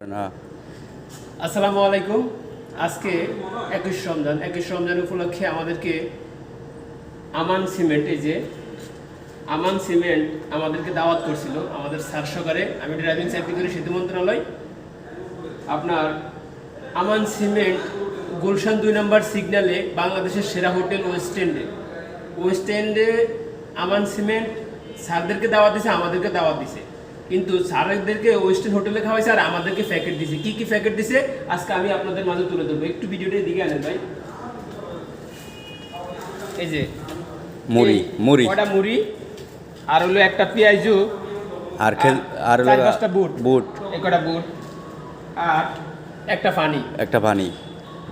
না। আসসালামু আলাইকুম। আজকে 21 রমজান উপলক্ষে আমাদেরকে আমান সিমেন্ট আমাদেরকে দাওয়াত করছিল আমাদের স্যার সহকারে। আমি ড্রাইভিং চাকরি করি সেতু মন্ত্রণালয়। আপনার আমান সিমেন্ট গুলশান 2 নম্বর সিগন্যালে বাংলাদেশের সেরা হোটেল ওয়েস্ট এন্ডে আমান সিমেন্ট স্যারদেরকে দাওয়াত দিছে, আমাদেরকে দাওয়াত দিছে, কিন্তু স্যারদেরকে ওয়েস্টার্ন হোটেলে খাওয়াইছে আর আমাদেরকে প্যাকেট দিছে। কি কি প্যাকেট দিছে আজকে আমি আপনাদের মাঝে তুলে ধরবো। একটু ভিডিওটা দিকে আনেন ভাই। এই যে মুড়ি কয়টা মুড়ি আর হলো একটা পেঁয়াজু আর হলো 4-5টা বুট এই কয়টা বুট আর একটা পানি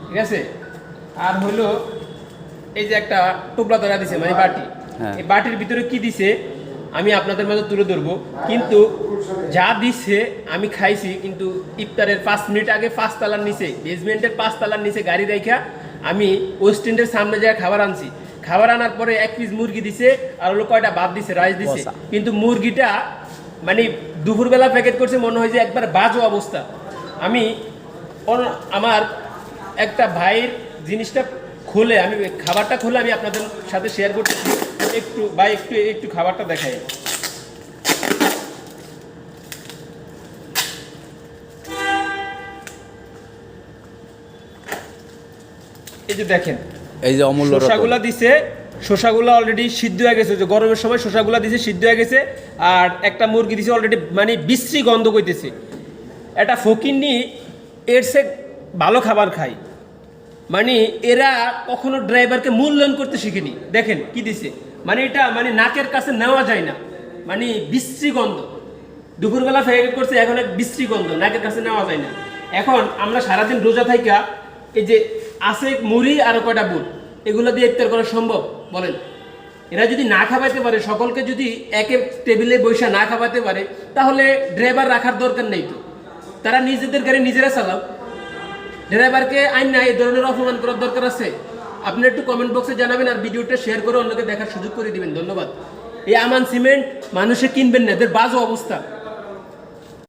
ঠিক আছে। আর হলো এই যে একটা টুকরা ধরা দিছে মানে বাটি। হ্যাঁ। এই বাটির ভিতরে কি দিছে আমি আপনাদের মাঝে তুলে ধরবো, কিন্তু যা দিচ্ছে আমি খাইছি, কিন্তু ইফতারের 5 মিনিট আগে 5 তলার নিচে বেসমেন্টের 5 তলার নিচে গাড়ি রাখা আমি ওয়েস্ট এন্ডের সামনে যায় খাবার আনছি। খাবার আনার পরে 1 পিস মুরগি দিছে আর হলো কয়টা ভাত দিছে, রাইস দিছে, কিন্তু মুরগিটা মানে দুপুরবেলা প্যাকেট করছে, মনে হয় যে একবার বাজে অবস্থা। আমি আমার একটা ভাইয়ের জিনিসটা খুলে আমি খাবারটা খুলে আমি আপনাদের সাথে শেয়ার করতেছি। একটু ভাই একটু খাবারটা দেখাই। এই যে দেখেন, এই যে অমূল্য শসাগুলা দিছে, শসাগুলা অলরেডি সিদ্ধ হয়ে গেছে, যে গরমের সময় শসাগুলা দিছে সিদ্ধ হয়ে গেছে। আর একটা মুরগি দিছে অলরেডি মানে বিশ্রী গন্ধ কইতেছে। এটা ফকিন্নি এর সে ভালো খাবার খায়, মানে এরা কখনো ড্রাইভারকে মূল্যায়ন করতে শিখেনি। দেখেন কি দিছে, মানে এটা মানে নাকের কাছে নেওয়া যায় না, মানে বিশ্রী গন্ধ। দুপুরবেলা ফেক করছে, এখন এক বিশ্রী গন্ধ, নাকের কাছে নেওয়া যায় না। এখন আমরা সারাদিন রোজা থাইকা এই যে আছে মুড়ি আর কয়টা বুট, এগুলো দিয়ে ইফতার করা সম্ভব বলেন? এরা যদি না খাওয়াইতে পারে, সকলকে যদি একে টেবিলে বসে না খাওয়াতে পারে, তাহলে ড্রাইভার রাখার দরকার নেই। তো তারা নিজেদের গাড়ি নিজেরা চালাও, ড্রাইভারকে আইন না এই ধরনের অপমান করার দরকার আছে? আপনি একটু কমেন্ট বক্সে জানাবেন আর ভিডিওটা শেয়ার করে অন্যকে দেখার সুযোগ করে দিবেন। ধন্যবাদ। এই আমান সিমেন্ট মানুষে কিনবেন না, এদের বাজে অবস্থা।